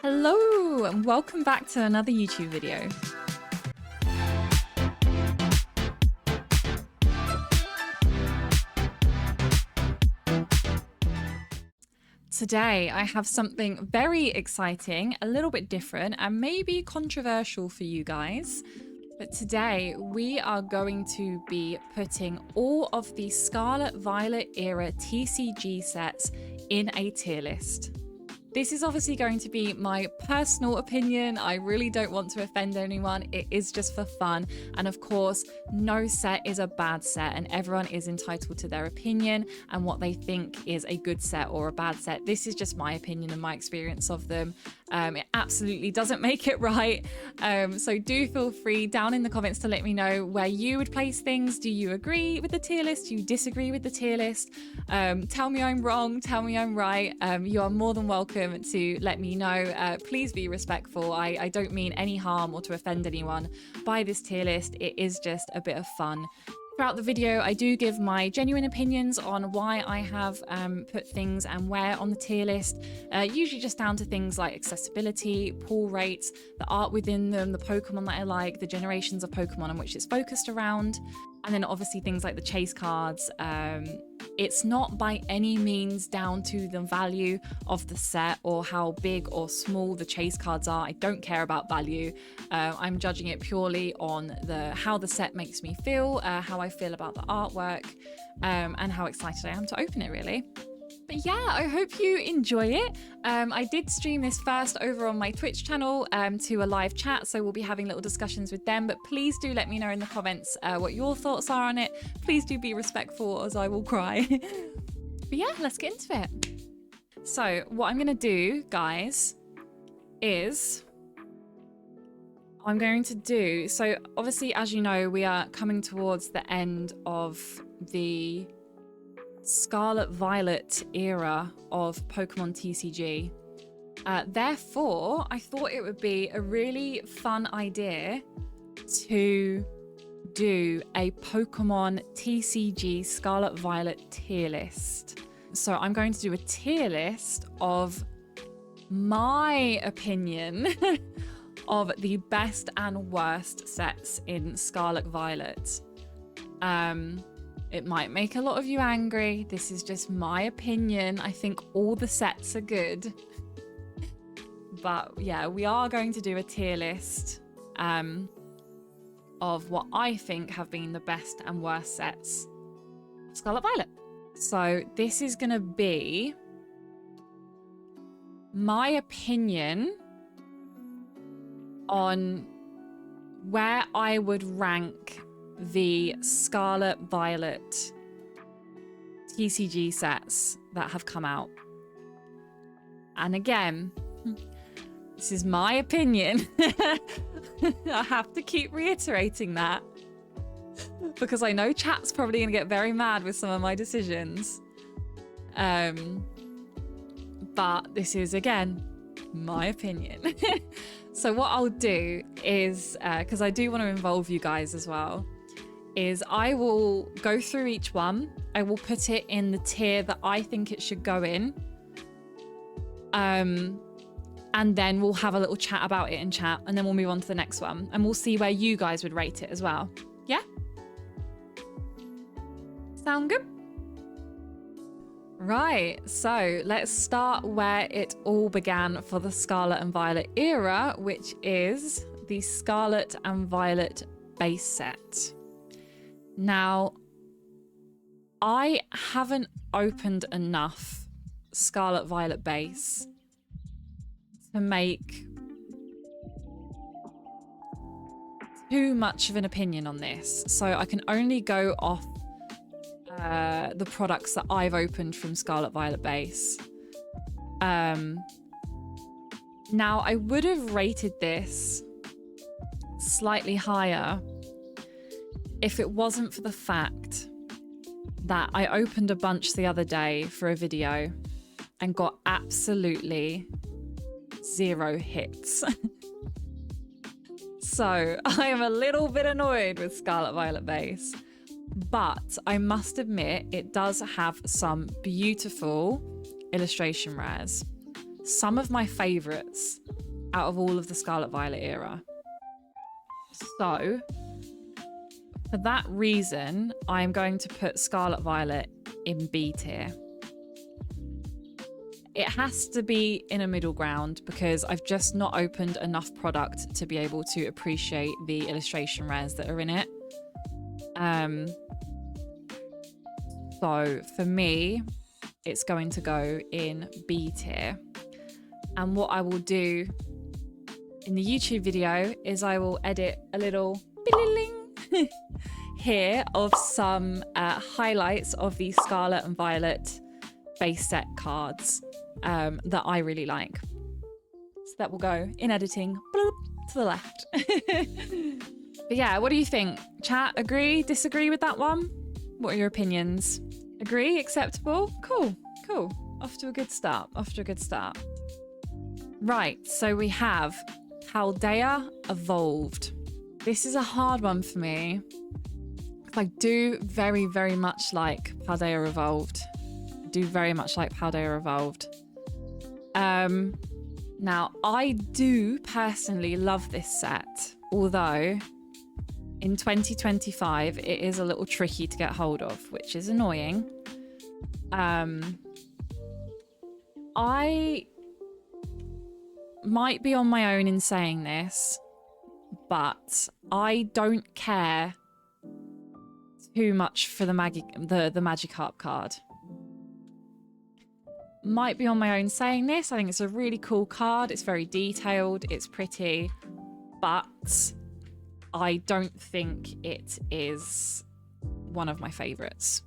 Hello and welcome back to another YouTube video. Today I have something very exciting, a little bit different and maybe controversial for you guys. But today we are going to be putting all of the Scarlet Violet Era TCG sets in a tier list. This is obviously going to be my personal opinion. I really don't want to offend anyone. It is just for fun. And of course, no set is a bad set and everyone is entitled to their opinion and what they think is a good set or a bad set. This is just my opinion and my experience of them. It absolutely doesn't make it right. So do feel free down in the comments to let me know where you would place things. Do you agree with the tier list? Do you disagree with the tier list? Tell me I'm wrong. Tell me I'm right. You are more than welcome to let me know. Please be respectful. I don't mean any harm or to offend anyone by this tier list. It is just a bit of fun. Throughout the video, I do give my genuine opinions on why I have put things and where on the tier list, usually just down to things like accessibility, pull rates, the art within them, the Pokemon that I like, the generations of Pokemon on which it's focused around, and then obviously things like the chase cards. It's not by any means down to the value of the set or how big or small the chase cards are. I don't care about value. I'm judging it purely on how the set makes me feel, how I feel about the artwork, and how excited I am to open it, really. But yeah, I hope you enjoy it. I did stream this first over on my Twitch channel to a live chat, so we'll be having little discussions with them. But please do let me know in the comments what your thoughts are on it. Please do be respectful, as I will cry. But yeah, let's get into it. So what I'm going to do, guys, is so obviously, as you know, we are coming towards the end of the Scarlet Violet era of Pokemon TCG. Therefore, I thought it would be a really fun idea to do a Pokemon TCG Scarlet Violet tier list. So I'm going to do a tier list of my opinion of the best and worst sets in Scarlet Violet. It might make a lot of you angry. This is just my opinion. I think all the sets are good. But yeah, we are going to do a tier list of what I think have been the best and worst sets of Scarlet Violet. So this is going to be my opinion on where I would rank the Scarlet Violet TCG sets that have come out. And again, this is my opinion. I have to keep reiterating that because I know chat's probably going to get very mad with some of my decisions. But this is, again, my opinion. So what I'll do is, because I do want to involve you guys as well, is I will go through each one. I will put it in the tier that I think it should go in. And then we'll have a little chat about it in chat, and then we'll move on to the next one. And we'll see where you guys would rate it as well. Yeah? Sound good? Right, so let's start where it all began for the Scarlet and Violet era, which is the Scarlet and Violet base set. Now, I haven't opened enough Scarlet Violet base to make too much of an opinion on this. So I can only go off the products that I've opened from Scarlet Violet base. Now, I would have rated this slightly higher if it wasn't for the fact that I opened a bunch the other day for a video and got absolutely 0 hits. So I am a little bit annoyed with Scarlet Violet base, but I must admit it does have some beautiful illustration rares. Some of my favorites out of all of the Scarlet Violet era. So for that reason, I'm going to put Scarlet Violet in B tier. It has to be in a middle ground because I've just not opened enough product to be able to appreciate the illustration rares that are in it. So for me, it's going to go in B tier. And what I will do in the YouTube video is I will edit a little here of some highlights of the Scarlet and Violet base set cards that I really like. So that will go in editing bloop, to the left. But yeah, what do you think? Chat, agree, disagree with that one? What are your opinions? Agree, acceptable? Cool, cool. Off to a good start, off to a good start. Right, so we have Paldea Evolved. This is a hard one for me. I do very, very much like Paldea Evolved. I do very much like Paldea Evolved. Now, I do personally love this set, although in 2025, it is a little tricky to get hold of, which is annoying. I might be on my own in saying this, but I don't care too much for the Magikarp card. Might be on my own saying this. I think it's a really cool card. It's very detailed. It's pretty, but I don't think it is one of my favorites.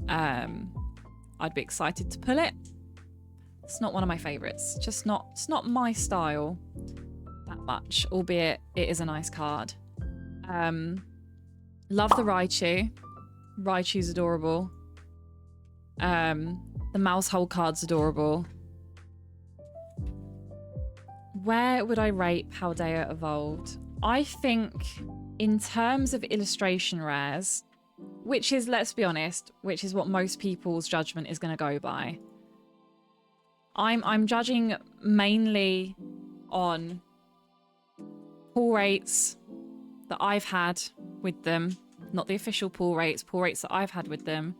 I'd be excited to pull it. It's not one of my favorites. Just not, it's not my style that much, albeit it is a nice card. Love the Raichu. Raichu's adorable. The Mousehole card's adorable. Where would I rate Paldea Evolved? I think in terms of illustration rares, which is, let's be honest, which is what most people's judgment is going to go by. I'm judging mainly on pull rates that I've had with them, not the official pull rates that I've had with them,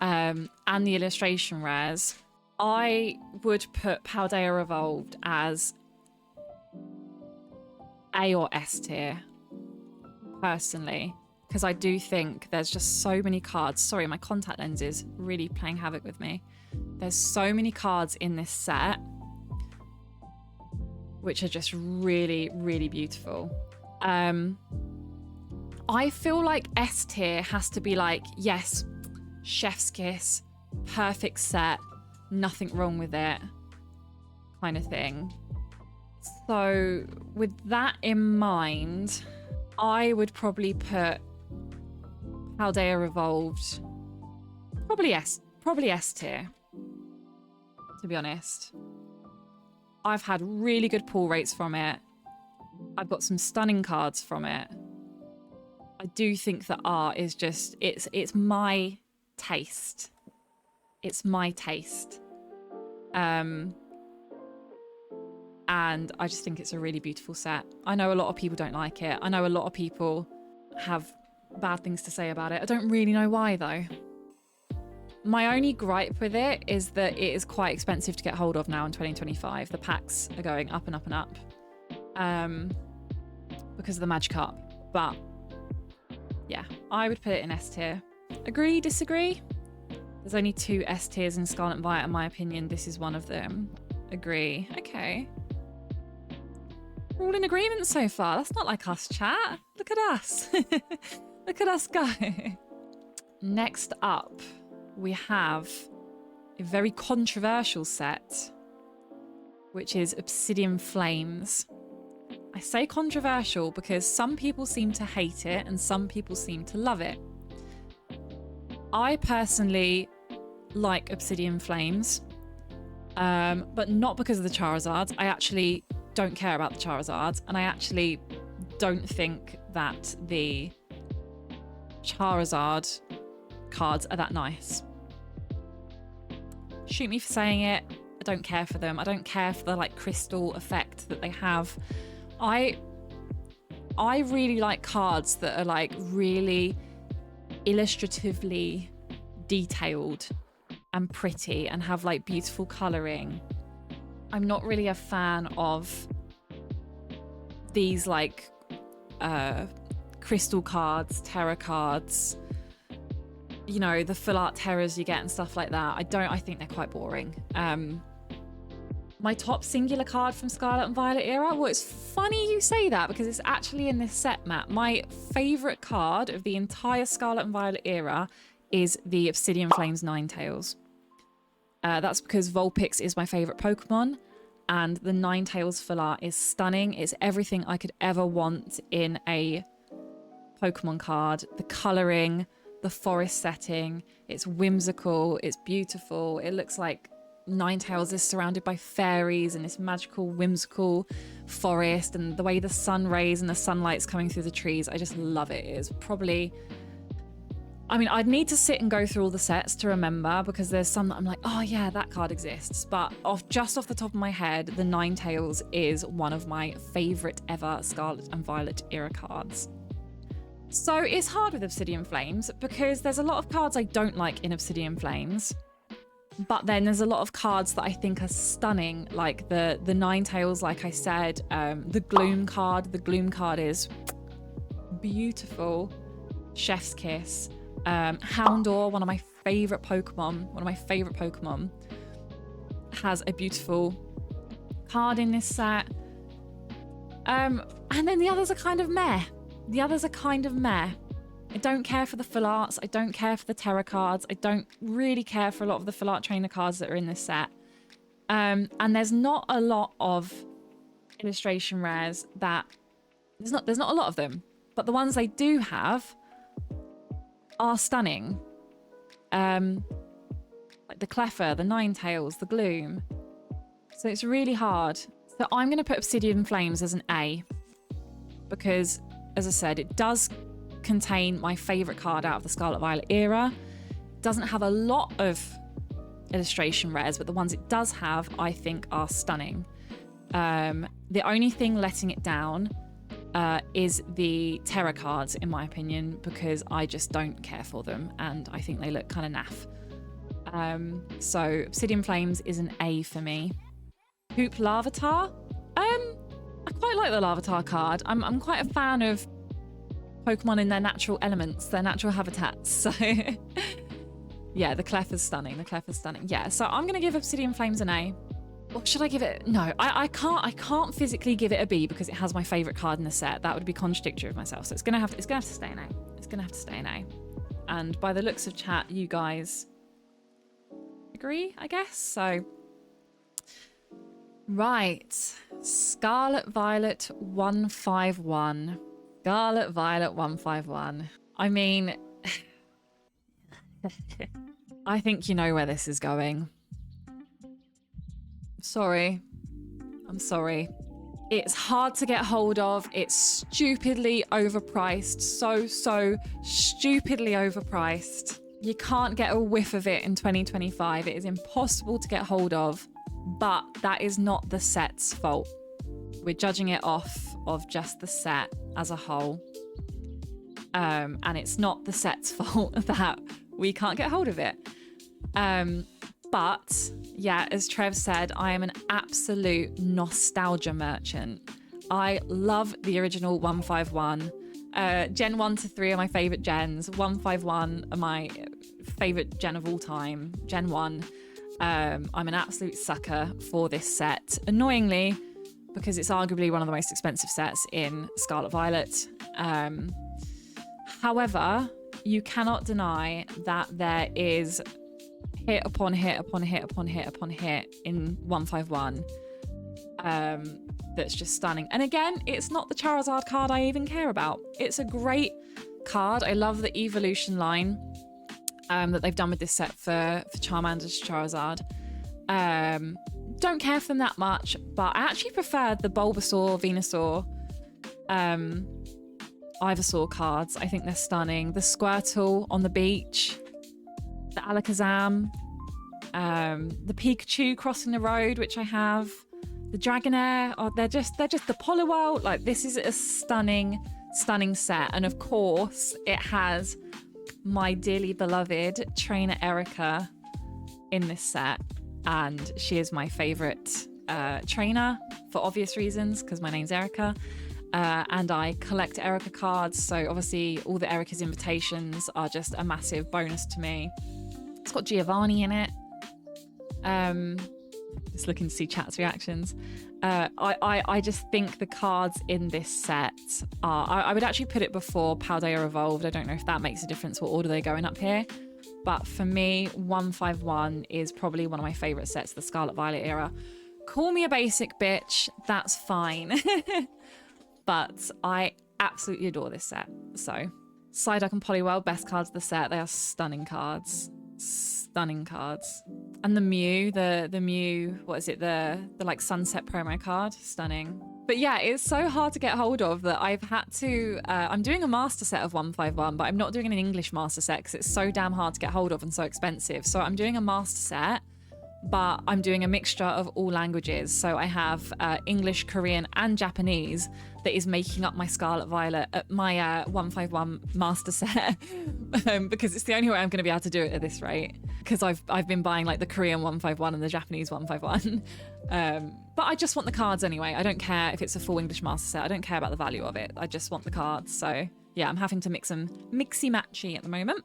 and the illustration rares. I would put Paldea Evolved as A or S tier, personally, because I do think there's just so many cards. Sorry, my contact lens is really playing havoc with me. There's so many cards in this set which are just really, really beautiful. I feel like S tier has to be like, yes, chef's kiss, perfect set, nothing wrong with it, kind of thing. So with that in mind, I would probably put Paldea Evolved probably S tier, to be honest. I've had really good pull rates from it. I've got some stunning cards from it. I do think the art is just, it's my taste. It's my taste. And I just think it's a really beautiful set. I know a lot of people don't like it. I know a lot of people have bad things to say about it. I don't really know why, though. My only gripe with it is that it is quite expensive to get hold of now in 2025. The packs are going up and up and up because of the Magikarp. But yeah, I would put it in S tier. Agree, disagree? There's only 2 S tiers in Scarlet and Violet, in my opinion. This is one of them. Agree. Okay. We're all in agreement so far. That's not like us, chat. Look at us. Look at us go. Next up, we have a very controversial set, which is Obsidian Flames. I say controversial because some people seem to hate it and some people seem to love it. I personally like Obsidian Flames, but not because of the Charizards. I actually don't care about the Charizards, and I actually don't think that the Charizard cards are that nice. Shoot me for saying it. I don't care for them. I don't care for the like crystal effect that they have. I really like cards that are like really illustratively detailed and pretty and have like beautiful coloring. I'm not really a fan of these like crystal cards, terror cards, you know, the full art terrors you get and stuff like that. I think they're quite boring. My top singular card from Scarlet and Violet Era, well, it's funny you say that because it's actually in this set, Matt. My favorite card of the entire Scarlet and Violet Era is the Obsidian Flames Ninetales. That's because Vulpix is my favorite Pokemon, and the Ninetales full art is stunning. It's everything I could ever want in a Pokemon card. The coloring, the forest setting, it's whimsical, it's beautiful. It looks like Ninetales is surrounded by fairies in this magical, whimsical forest, and the way the sun rays and the sunlight's coming through the trees, I just love it. It is probably, I mean, I'd need to sit and go through all the sets to remember, because there's some that I'm like, oh yeah, that card exists. But just off the top of my head, the Ninetales is one of my favorite ever Scarlet and Violet Era cards. So it's hard with Obsidian Flames because there's a lot of cards I don't like in Obsidian Flames. But then there's a lot of cards that I think are stunning, like the Ninetales, like I said, the Gloom card. The Gloom card is beautiful. Chef's Kiss. Houndour, one of my favorite Pokemon, has a beautiful card in this set. And then the others are kind of meh. I don't care for the full arts. I don't care for the terror cards. I don't really care for a lot of the full art trainer cards that are in this set. And there's not a lot of illustration rares that there's not a lot of them, but the ones they do have are stunning. Like the Cleffa, the Ninetales, the Gloom. So it's really hard. So I'm going to put Obsidian Flames as an A because, as I said, it does contain my favorite card out of the Scarlet Violet Era. It doesn't have a lot of illustration rares, but the ones it does have, I think, are stunning. The only thing letting it down is the terror cards, in my opinion, because I just don't care for them and I think they look kind of naff. So Obsidian Flames is an A for me. Hoop Larvitar. I quite like the Larvitar card. I'm quite a fan of Pokemon in their natural elements, their natural habitats. So yeah, the Cleffa's stunning. Yeah, so I'm gonna give Obsidian Flames an A. Or should I give it? No, I can't physically give it a B because it has my favorite card in the set. That would be contradictory of myself. So it's gonna have to stay an A. It's gonna have to stay an A. And by the looks of chat, you guys agree, I guess. So right, Scarlet Violet 151. Scarlet Violet 151. I mean, I think you know where this is going. I'm sorry. It's hard to get hold of. It's stupidly overpriced. So stupidly overpriced. You can't get a whiff of it in 2025. It is impossible to get hold of, but that is not the set's fault. We're judging it off of just the set as a whole. And it's not the set's fault that we can't get hold of it. But yeah, as Trev said, I am an absolute nostalgia merchant. I love the original 151. Gen 1 to 3 are my favorite gens. 151 are my favorite gen of all time. Gen 1. I'm an absolute sucker for this set. Annoyingly, because it's arguably one of the most expensive sets in Scarlet Violet. However, you cannot deny that there is hit upon hit upon hit upon hit upon hit in 151 that's just stunning. And again, it's not the Charizard card I even care about. It's a great card. I love the evolution line that they've done with this set for Charmander to Charizard. Don't care for them that much, but I actually prefer the Bulbasaur, Venusaur, Ivysaur cards. I think they're stunning. The Squirtle on the beach, the Alakazam, The Pikachu crossing the road, which I have. The Dragonair, oh, they're just the Poliwhirl. Like, this is a stunning set. And of course, it has my dearly beloved trainer Erica in this set. And she is my favorite trainer for obvious reasons, because my name's Erica. And I collect Erica cards. So obviously all the Erica's invitations are just a massive bonus to me. It's got Giovanni in it. Just looking to see chat's reactions. I just think the cards in this set are... I would actually put it before Paldea Evolved. I don't know if that makes a difference what order they're going up here. But for me, 151 is probably one of my favourite sets, the Scarlet Violet Era. Call me a basic bitch, that's fine. But I absolutely adore this set. So, Psyduck and Poliwhirl, best cards of the set. They are stunning cards. Stunning cards. And the Mew, the Mew, what is it? The like Sunset promo card. Stunning. But yeah, it's so hard to get hold of that I've had to... I'm doing a master set of 151, but I'm not doing an English master set because it's so damn hard to get hold of and so expensive. So I'm doing a master set, but I'm doing a mixture of all languages. So I have English, Korean, and Japanese that is making up my Scarlet Violet, my 151 master set, because it's the only way I'm going to be able to do it at this rate. Because I've been buying like the Korean 151 and the Japanese 151. But I just want the cards anyway. I don't care if it's a full English master set. I don't care about the value of it. I just want the cards. So yeah, I'm having to mix them mixy-matchy at the moment.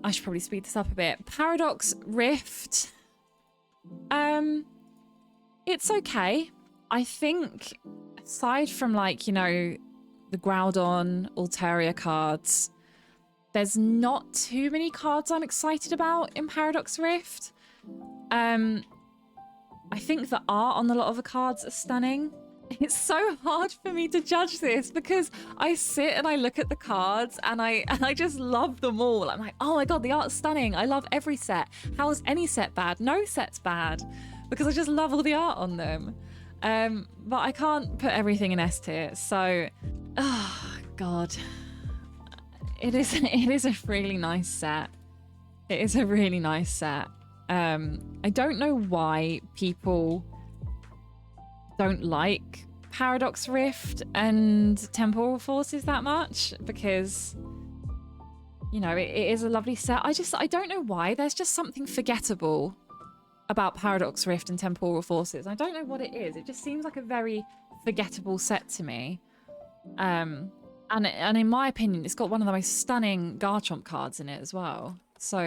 I should probably speed this up a bit. Paradox Rift. It's okay. I think aside from like, you know, the Groudon, Altaria cards, there's not too many cards I'm excited about in Paradox Rift. I think the art on a lot of the cards are stunning. It's so hard for me to judge this because I sit and I look at the cards and I just love them all. I'm like, oh my god, the art's stunning. I love every set. How is any set bad? No set's bad because I just love all the art on them. But I can't put everything in S tier. So, oh god, it is a really nice set. It is a really nice set. I don't know why people don't like Paradox Rift and Temporal Forces that much, because, you know, it is a lovely set. I don't know why. There's just something forgettable about Paradox Rift and Temporal Forces. I don't know what it is. It just seems like a very forgettable set to me. And in my opinion, it's got one of the most stunning Garchomp cards in it as well. So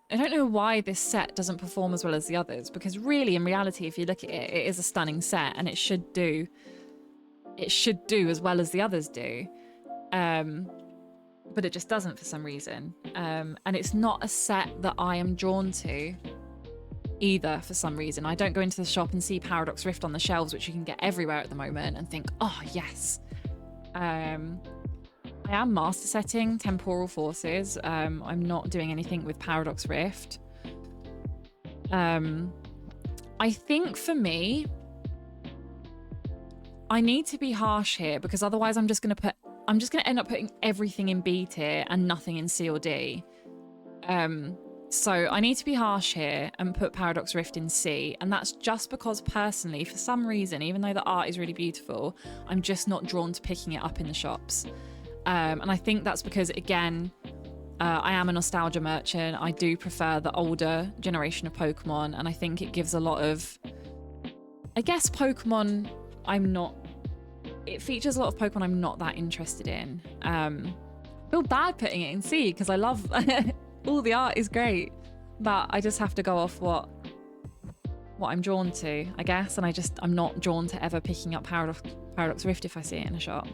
I don't know why this set doesn't perform as well as the others, because really, in reality, if you look at it, it is a stunning set and it should do as well as the others do. But it just doesn't for some reason. And it's not a set that I am drawn to either for some reason. I don't go into the shop and see Paradox Rift on the shelves, which you can get everywhere at the moment, and think, oh, yes. I am master setting Temporal Forces. I'm not doing anything with Paradox Rift. I think for me, I need to be harsh here because otherwise I'm just going to end up putting everything in B tier and nothing in C or D. So I need to be harsh here and put Paradox Rift in C. And that's just because personally, for some reason, even though the art is really beautiful, I'm just not drawn to picking it up in the shops. And I think that's because, again, I am a nostalgia merchant. I do prefer the older generation of Pokemon, and I think it gives a lot of... I guess Pokemon it features a lot of Pokemon I'm not that interested in. I feel bad putting it in C, because I love... all the art is great, but I just have to go off what I'm drawn to, I guess, and I'm not drawn to ever picking up Paradox Rift if I see it in a shop.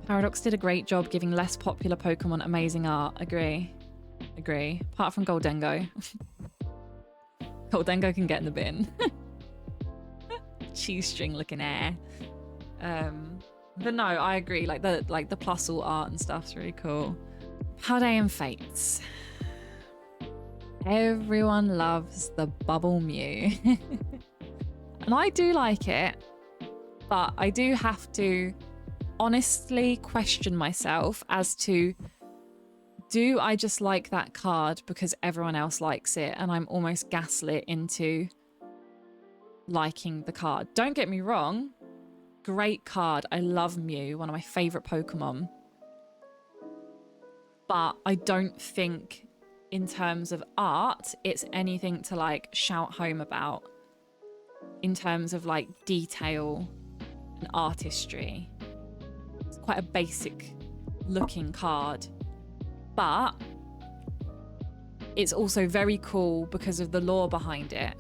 Paradox did a great job giving less popular Pokemon amazing art. Agree. Apart from Goldengo. Goldengo can get in the bin. Cheese string looking air. But no, I agree. Like the plus all art and stuff's really cool. Paldean Fates. Everyone loves the Bubble Mew. And I do like it, but I do have to honestly question myself as to, do I just like that card because everyone else likes it and I'm almost gaslit into liking the card? Don't get me wrong. Great card. I love Mew, one of my favorite Pokemon. But I don't think in terms of art, it's anything to like shout home about in terms of like detail and artistry. It's quite a basic looking card, but it's also very cool because of the lore behind it,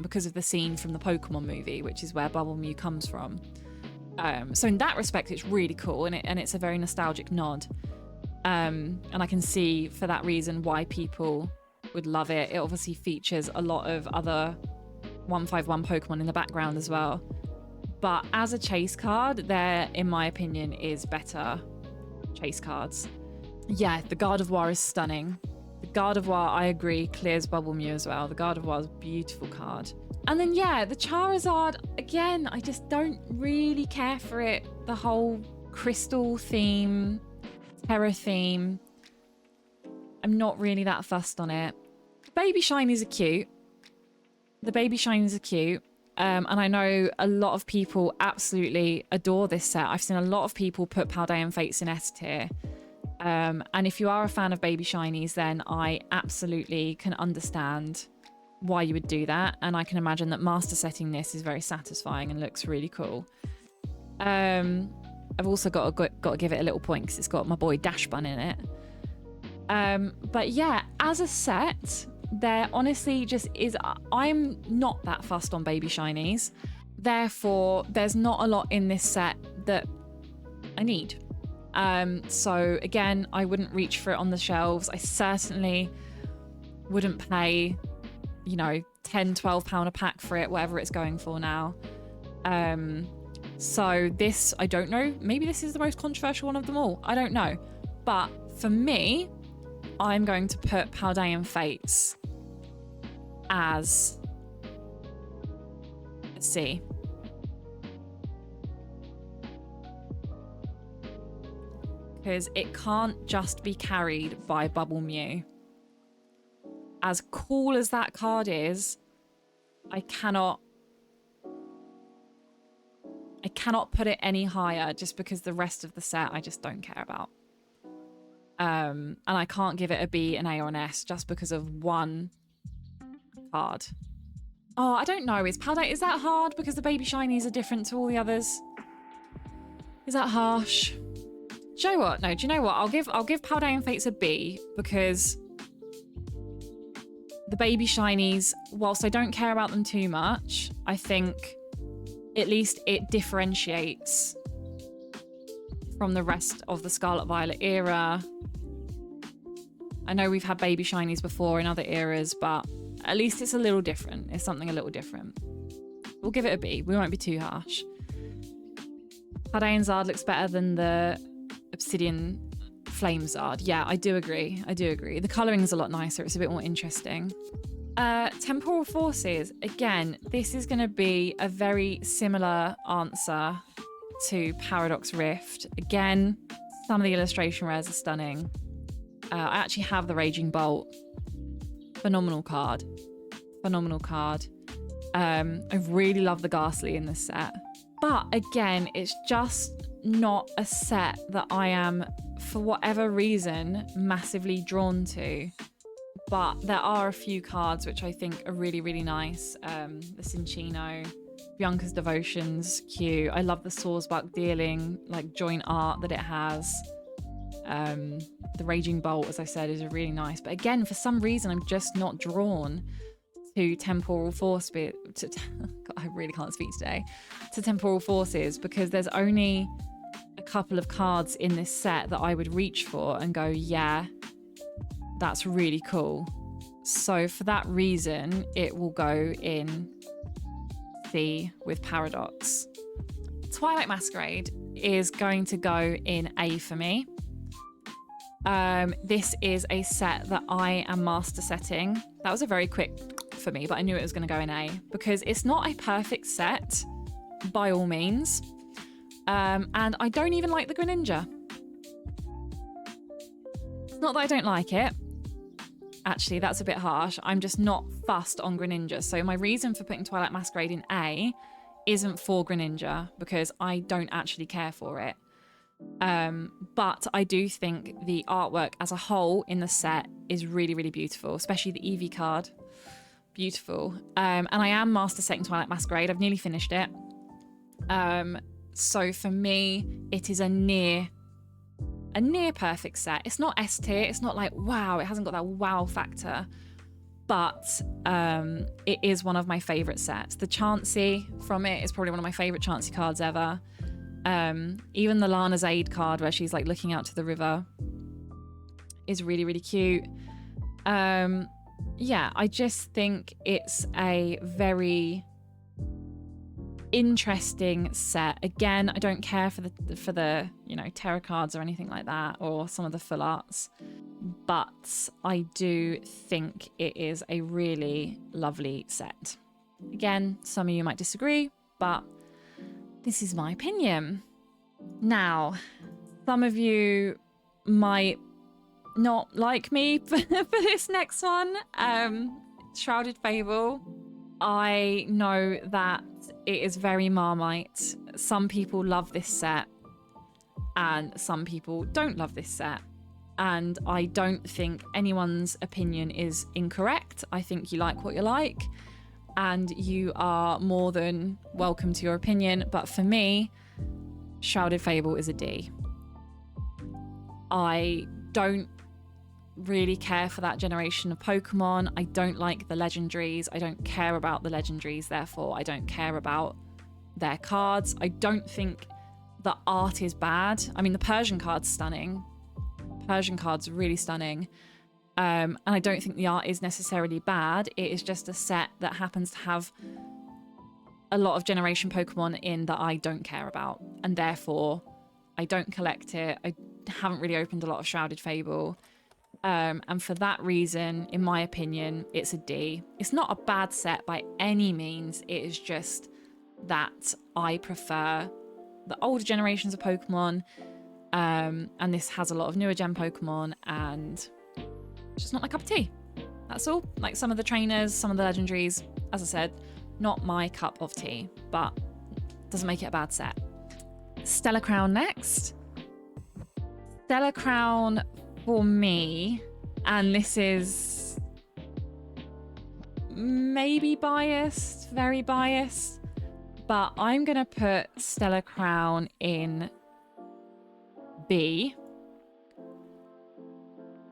because of the scene from the Pokemon movie, which is where Bubble Mew comes from. So in that respect, it's really cool, and it's a very nostalgic nod. And I can see for that reason why people would love it. It obviously features a lot of other 151 Pokemon in the background as well. But as a chase card, there, in my opinion, is better chase cards. Yeah, the Gardevoir is stunning. The Gardevoir, I agree, clears Bubble Mew as well. The Gardevoir is a beautiful card. And then, yeah, the Charizard, again, I just don't really care for it. The whole crystal theme, terror theme. I'm not really that fussed on it. Baby Shinies are cute. The Baby Shinies are cute. And I know a lot of people absolutely adore this set. I've seen a lot of people put Paldean Fates in S tier. And if you are a fan of Baby Shinies, then I absolutely can understand why you would do that. And I can imagine that master setting this is very satisfying and looks really cool. I've also got to give it a little point because it's got my boy Dash Bun in it. But yeah, as a set, there honestly just is. I'm not that fussed on Baby Shinies. Therefore, there's not a lot in this set that I need. So again, I wouldn't reach for it on the shelves. I certainly wouldn't pay, you know, £10-12 a pack for it, whatever it's going for now. So this, I don't know, maybe this is the most controversial one of them all. I don't know. But for me, I'm going to put Paldean Fates as a C. Because it can't just be carried by Bubble Mew. As cool as that card is, I cannot put it any higher just because the rest of the set I just don't care about. And I can't give it a B, an A, or an S just because of one card. Oh, I don't know. Is that hard because the Baby Shinies are different to all the others? Is that harsh? Do you know what? No, do you know what? I'll give Paldean Fates a B because the Baby Shinies, whilst I don't care about them too much, I think at least it differentiates from the rest of the Scarlet Violet era. I know we've had Baby Shinies before in other eras, but at least it's a little different. It's something a little different. We'll give it a B. We won't be too harsh. Paldean Zard looks better than the Obsidian Flame Zard. Yeah, I do agree. The colouring is a lot nicer. It's a bit more interesting. Temporal Forces. Again, this is going to be a very similar answer to Paradox Rift. Again, some of the illustration rares are stunning. I actually have the Raging Bolt. Phenomenal card. I really love the Ghastly in this set. But again, it's just not a set that I am, for whatever reason, massively drawn to. But there are a few cards which I think are really, really nice. The Cinccino, Bianca's Devotions, cute. I love the Sawsbuck dealing, like joint art that it has. The Raging Bolt, as I said, is really nice. But again, for some reason, I'm just not drawn to Temporal Force. God, I really can't speak today. To Temporal Forces, because there's only a couple of cards in this set that I would reach for and go, yeah, that's really cool. So for that reason, it will go in C with Paradox. Twilight Masquerade is going to go in A for me. This is a set that I am master setting. That was a very quick for me, but I knew it was going to go in A because it's not a perfect set by all means. And I don't even like the Greninja. not that I don't like it. Actually, that's a bit harsh. I'm just not fussed on Greninja. So my reason for putting Twilight Masquerade in A isn't for Greninja, because I don't actually care for it. But I do think the artwork as a whole in the set is really, really beautiful, especially the Eevee card. Beautiful. And I am master setting Twilight Masquerade. I've nearly finished it. So for me, it is a near perfect set. It's not S tier. It's not like, wow, it hasn't got that wow factor. But it is one of my favourite sets. The Chansey from it is probably one of my favourite Chansey cards ever. Even the Lana's Aid card, where she's like looking out to the river, is really, really cute. Yeah, I just think it's a very interesting set. Again, I don't care for the you know, tarot cards or anything like that, or some of the full arts, but I do think it is a really lovely set. Again, some of you might disagree, but this is my opinion. Now, some of you might not like me for this next one. Shrouded Fable. I know that it is very Marmite. Some people love this set and some people don't love this set. And I don't think anyone's opinion is incorrect. I think you like what you like and you are more than welcome to your opinion. But for me, Shrouded Fable is a D. I don't really care for that generation of Pokemon. I don't like the legendaries. I don't care about the legendaries, therefore I don't care about their cards. I don't think the art is bad. I mean, the Persian card's stunning. Persian card's really stunning. And I don't think the art is necessarily bad. It is just a set that happens to have a lot of generation Pokemon in that I don't care about. And therefore, I don't collect it. I haven't really opened a lot of Shrouded Fable. And for that reason, in my opinion, it's a D. It's not a bad set by any means. It is just that I prefer the older generations of Pokemon. And this has a lot of newer gen Pokemon, and it's just not my cup of tea. That's all. Like some of the trainers, some of the legendaries, as I said, not my cup of tea, but doesn't make it a bad set. Stellar Crown next. Stellar Crown for me, and this is maybe biased, very biased, but I'm gonna put Stellar Crown in B.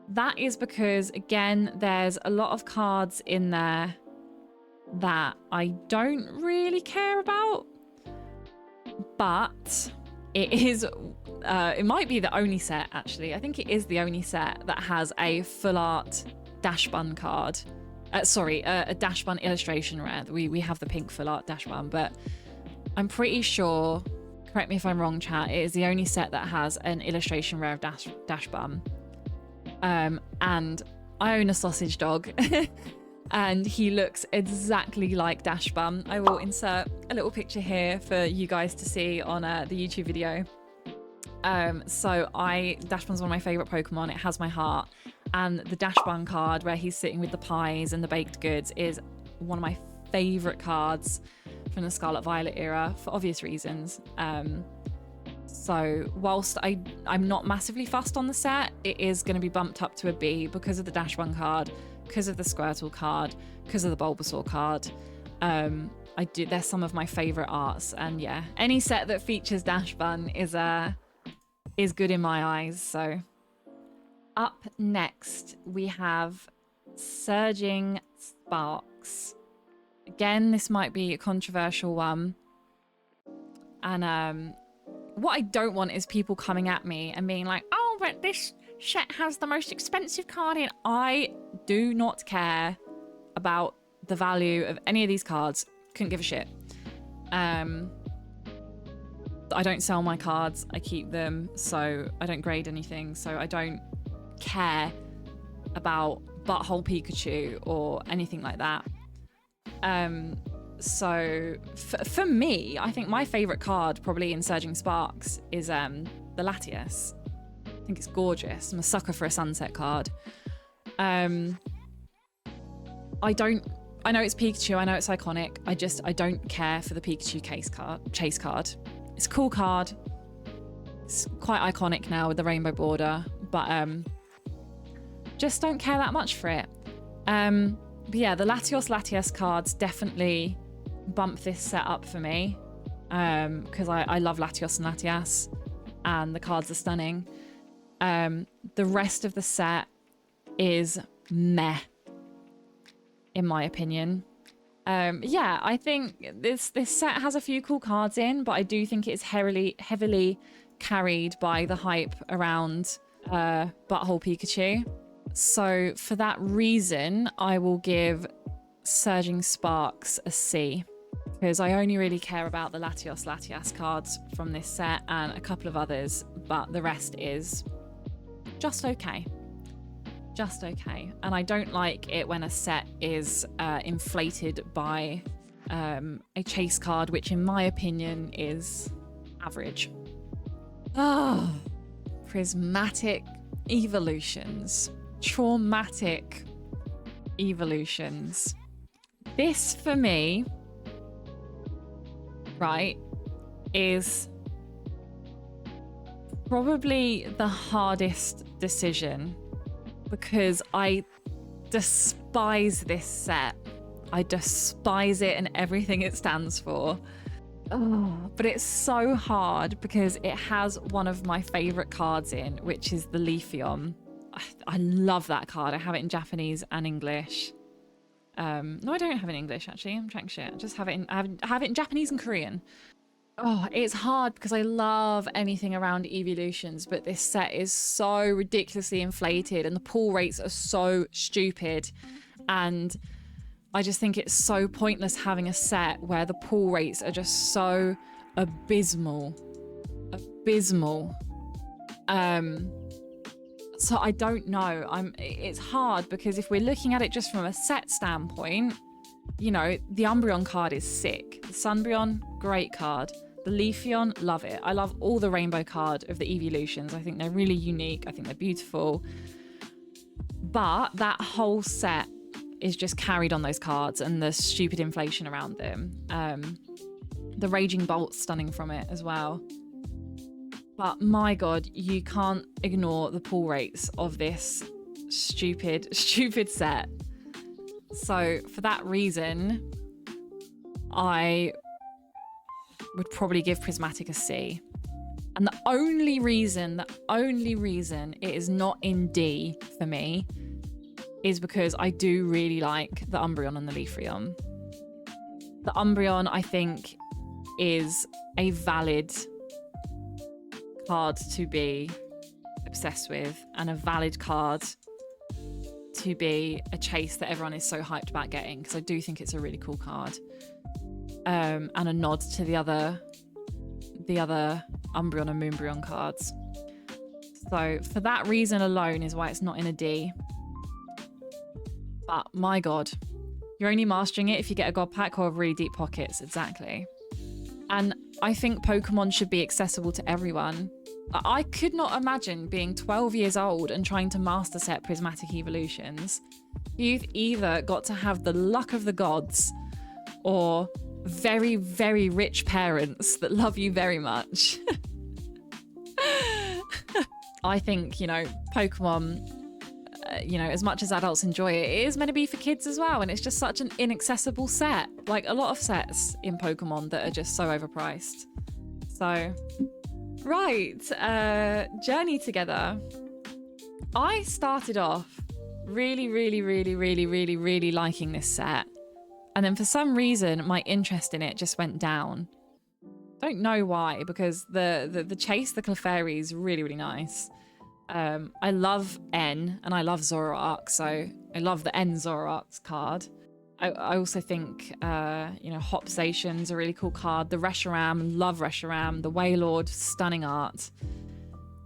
That is because, again, there's a lot of cards in there that I don't really care about, but it is it might be the only set, actually. I think it is the only set that has a full art Dash Bun card. Sorry, a Dash Bun illustration rare. We have the pink full art Dash Bun, but I'm pretty sure, correct me if I'm wrong, chat, it is the only set that has an illustration rare of Dash Bun. And I own a sausage dog and he looks exactly like Dash Bun. I will insert a little picture here for you guys to see on the YouTube video. So Dash Bun's one of my favorite Pokemon. It has my heart, and the Dash Bun card where he's sitting with the pies and the baked goods is one of my favorite cards from the Scarlet Violet era for obvious reasons. So whilst I'm not massively fussed on the set, it is going to be bumped up to a B because of the Dash Bun card, because of the Squirtle card, because of the Bulbasaur card. They're some of my favorite arts, and yeah, any set that features Dash Bun is good in my eyes. So up next we have Surging Sparks. Again, this might be a controversial one, and what I don't want is people coming at me and being like, oh, but this set has the most expensive card in. I do not care about the value of any of these cards. Couldn't give a shit. I don't sell my cards. I keep them, so I don't grade anything. So I don't care about Butthole Pikachu or anything like that. So for me, I think my favorite card probably in Surging Sparks is the Latias. I think it's gorgeous. I'm a sucker for a sunset card. I know it's Pikachu, I know it's iconic. I don't care for the Pikachu chase card. It's a cool card. It's quite iconic now with the rainbow border, but just don't care that much for it. But yeah, the Latios cards definitely bump this set up for me, because I love Latios and Latias, and the cards are stunning. The rest of the set is meh, in my opinion. Yeah, I think this set has a few cool cards in, but I do think it's heavily carried by the hype around Butthole Pikachu. So for that reason, I will give Surging Sparks a C, because I only really care about the Latias cards from this set and a couple of others, but the rest is just okay. Just okay. And I don't like it when a set is inflated by a chase card, which in my opinion is average. Oh, prismatic evolutions. Traumatic evolutions. This for me, right, is probably the hardest decision, because I despise this set. I despise it and everything it stands for. Oh, but it's so hard because it has one of my favorite cards in, which is the Leafeon. I love that card. I have it in Japanese and English. No, I don't have it in English, actually. I'm chatting shit. I just have it in, I have it in Japanese and Korean. Oh, it's hard because I love anything around evolutions, but this set is so ridiculously inflated and the pull rates are so stupid. And I just think it's so pointless having a set where the pull rates are just so abysmal. So I don't know. It's hard because if we're looking at it just from a set standpoint, you know, the Umbreon card is sick. The Sunbreon, great card. The Leafeon, love it. I love all the rainbow card of the evolutions. I think they're really unique. I think they're beautiful. But that whole set is just carried on those cards and the stupid inflation around them. The Raging Bolt's stunning from it as well. But my God, you can't ignore the pull rates of this stupid set. So for that reason, I would probably give Prismatic a C. And the only reason it is not in D for me is because I do really like the Umbreon and the Leafeon. The Umbreon, I think, is a valid card to be obsessed with and a valid card to be a chase that everyone is so hyped about getting, because I do think it's a really cool card, and a nod to the other Umbreon and Moonbreon cards. So for that reason alone is why it's not in a D. But my God, you're only mastering it if you get a God Pack or really deep pockets. Exactly. And I think Pokemon should be accessible to everyone. I could not imagine being 12 years old and trying to master set Prismatic Evolutions. You've either got to have the luck of the gods or very, very rich parents that love you very much. I think, you know, Pokemon, you know, as much as adults enjoy it, it is meant to be for kids as well. And it's just such an inaccessible set. Like a lot of sets in Pokemon that are just so overpriced. So, right, journey together. I started off really liking this set. And then for some reason, my interest in it just went down. Don't know why, because the chase, the Clefairy is really nice. I love N and I love Zoroark, so I love the N Zoroark card. I also think, you know, Hopsation's a really cool card. The Reshiram, love Reshiram. The Wailord, stunning art.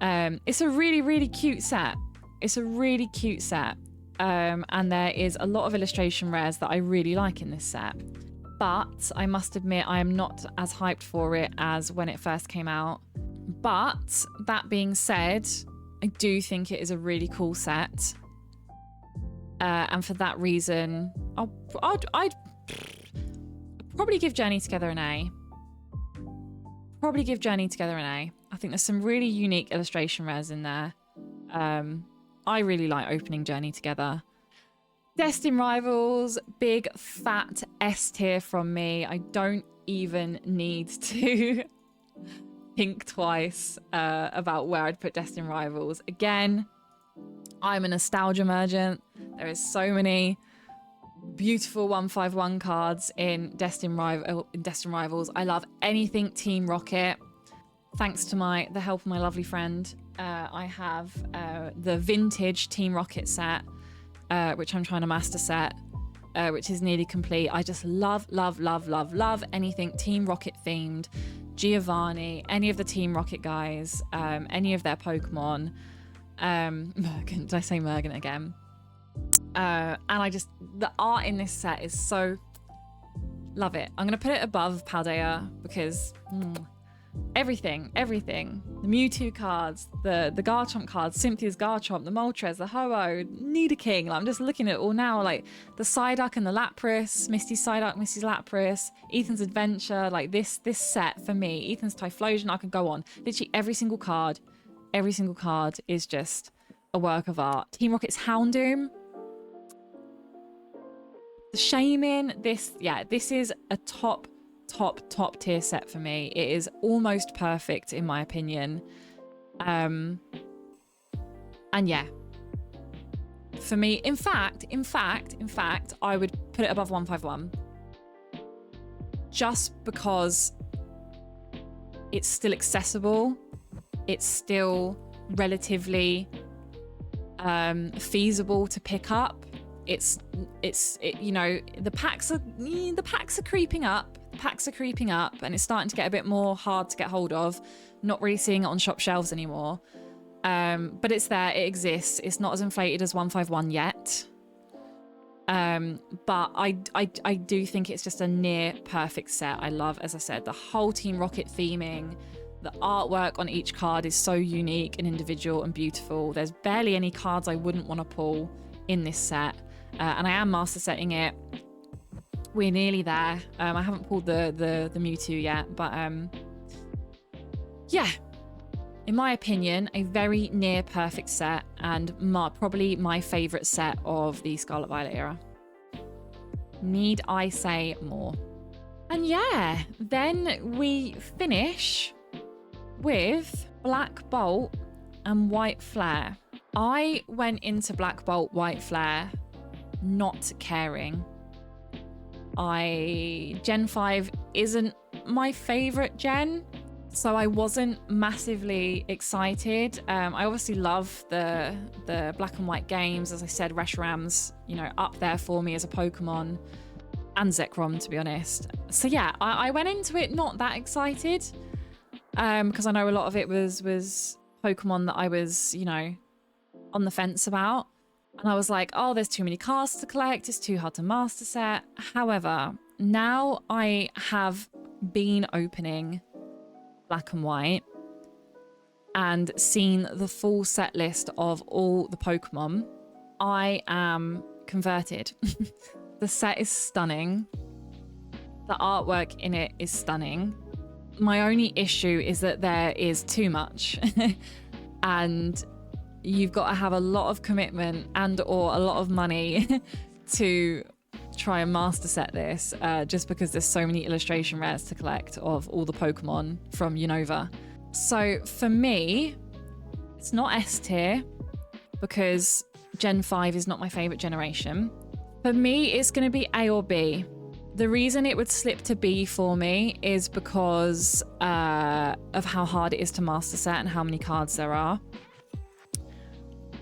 It's a really cute set. It's a really cute set. And there is a lot of illustration rares that I really like in this set. But I must admit, I am not as hyped for it as when it first came out. But that being said, I do think it is a really cool set. And for that reason, I'd probably give Journey Together an A. Probably give Journey Together an A. I think there's some really unique illustration rares in there. I really like opening Journey Together. Destin Rivals, big fat S tier from me. I don't even need to think twice about where I'd put Destin Rivals. Again, I'm a nostalgia merchant. There is so many beautiful 151 cards in Destin Rivals. I love anything Team Rocket. Thanks to the help of my lovely friend, I have the vintage Team Rocket set, which I'm trying to master set, which is nearly complete. I just love anything Team Rocket themed. Giovanni, any of the Team Rocket guys, any of their Pokemon. Mergen, did I say Mergen again? And the art in this set is so... Love it. I'm going to put it above Paldea because everything. The Mewtwo cards, the Garchomp cards, Cynthia's Garchomp, the Moltres, the Ho-Oh, Nidoking. Like, I'm just looking at it all now, like the Psyduck and the Lapras, Misty's Psyduck, Misty's Lapras, Ethan's Adventure. Like this set for me, Ethan's Typhlosion, I could go on. Literally every single card is just a work of art. Team Rocket's Houndoom. The Shaman, this is a top tier set for me. It is almost perfect in my opinion. And yeah, for me, in fact, I would put it above 151 just because it's still accessible. It's still relatively feasible to pick up. It's you know, the packs are creeping up. And it's starting to get a bit more hard to get hold of. Not really seeing it on shop shelves anymore. But it's there, it exists. It's not as inflated as 151 yet. But I do think it's just a near perfect set. I love, as I said, the whole Team Rocket theming. The artwork on each card is so unique and individual and beautiful. There's barely any cards I wouldn't want to pull in this set. And I am master setting it. We're nearly there. I haven't pulled the Mewtwo yet, but yeah. In my opinion, a very near perfect set and probably my favorite set of the Scarlet Violet era. Need I say more? And yeah, then we finish with Black Bolt and White Flare. I went into Black Bolt, White Flare not caring. Gen 5 isn't my favorite gen, so I wasn't massively excited. I obviously love the black and white games. As I said, Reshiram's, you know, up there for me as a Pokemon, and Zekrom, to be honest. So yeah, I went into it not that excited, because I know a lot of it was Pokemon that I was, you know, on the fence about. And I was like, oh, there's too many cards to collect. It's too hard to master set. However, now I have been opening Black and White and seen the full set list of all the Pokemon. I am converted. The set is stunning. The artwork in it is stunning. My only issue is that there is too much. And you've got to have a lot of commitment and or a lot of money to try and master set this, just because there's so many illustration rares to collect of all the Pokemon from Unova. So for me, it's not S tier because Gen 5 is not my favorite generation. For me, it's going to be A or B. The reason it would slip to B for me is because of how hard it is to master set and how many cards there are.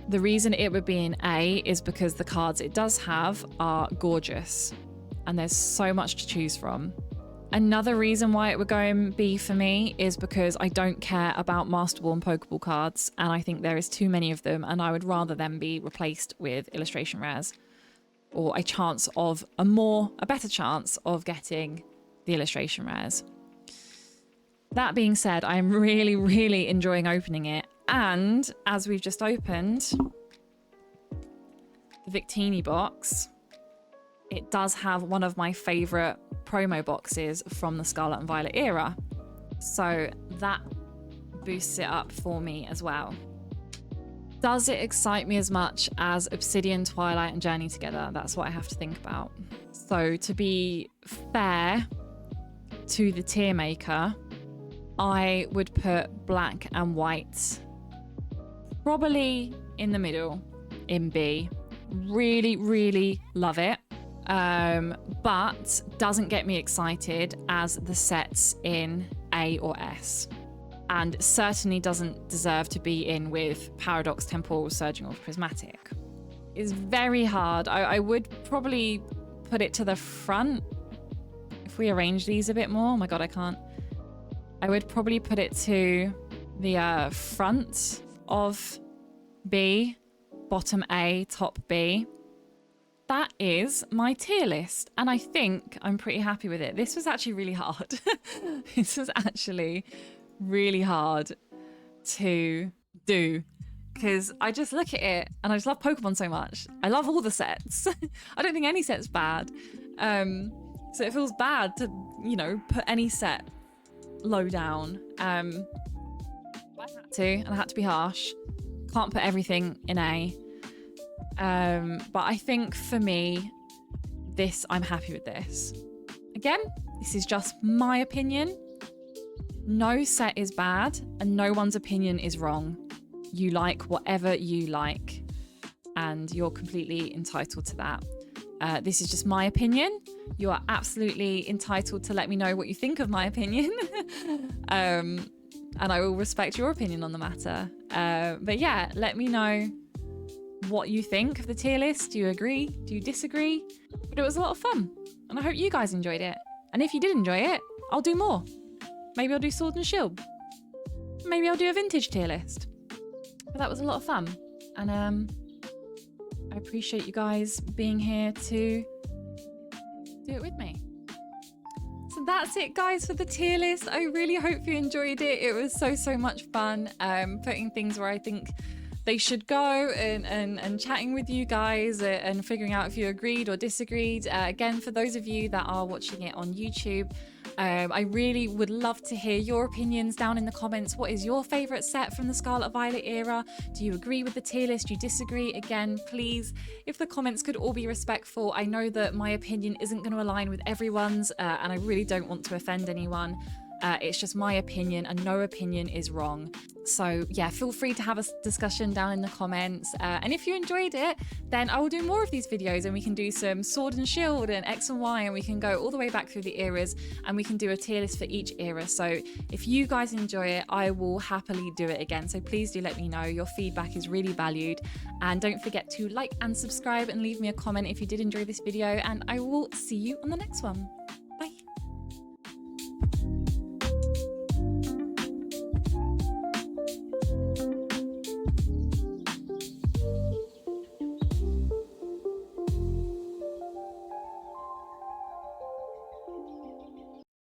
The reason it would be an A is because the cards it does have are gorgeous and there's so much to choose from. Another reason why it would go in B for me is because I don't care about Master Ball and Pokeball cards, and I think there is too many of them, and I would rather them be replaced with illustration rares, or a better chance of getting the illustration rares. That being said, I am really, really enjoying opening it. And as we've just opened the Victini box, it does have one of my favorite promo boxes from the Scarlet and Violet era. So that boosts it up for me as well. Does it excite me as much as Obsidian, Twilight, and Journey Together? That's what I have to think about. So to be fair to the tier maker, I would put black and white probably in the middle in B. Really, really love it. But doesn't get me excited as the sets in A or S. And certainly doesn't deserve to be in with Paradox, Temporal, Surging, or Prismatic. It's very hard. I would probably put it to the front. If we arrange these a bit more, oh my god, I can't. I would probably put it to the front of B, bottom A, top B. That is my tier list, and I think I'm pretty happy with it. This was actually really hard. This was actually really hard to do because I just look at it and I just love Pokemon so much. I love all the sets. I don't think any set's bad. So it feels bad to, you know, put any set low down. I had to, and I had to be harsh. Can't put everything in A. But I think for me, I'm happy with this. Again, this is just my opinion. No set is bad and no one's opinion is wrong. You like whatever you like and you're completely entitled to that. This is just my opinion. You are absolutely entitled to let me know what you think of my opinion. And I will respect your opinion on the matter. But yeah, let me know what you think of the tier list. Do you agree? Do you disagree? But it was a lot of fun and I hope you guys enjoyed it. And if you did enjoy it, I'll do more. Maybe I'll do Sword and Shield. Maybe I'll do a vintage tier list. But that was a lot of fun. And I appreciate you guys being here to do it with me. So that's it, guys, for the tier list. I really hope you enjoyed it. It was so much fun putting things where I think they should go and chatting with you guys and figuring out if you agreed or disagreed. Again, for those of you that are watching it on YouTube, I really would love to hear your opinions down in the comments. What is your favorite set from the Scarlet Violet era? Do you agree with the tier list? Do you disagree? Again, please, if the comments could all be respectful. I know that my opinion isn't going to align with everyone's, and I really don't want to offend anyone. It's just my opinion and no opinion is wrong. So yeah, feel free to have a discussion down in the comments. And if you enjoyed it, then I will do more of these videos and we can do some Sword and Shield and X and Y and we can go all the way back through the eras and we can do a tier list for each era. So if you guys enjoy it, I will happily do it again. So please do let me know. Your feedback is really valued. And don't forget to like and subscribe and leave me a comment if you did enjoy this video, and I will see you on the next one.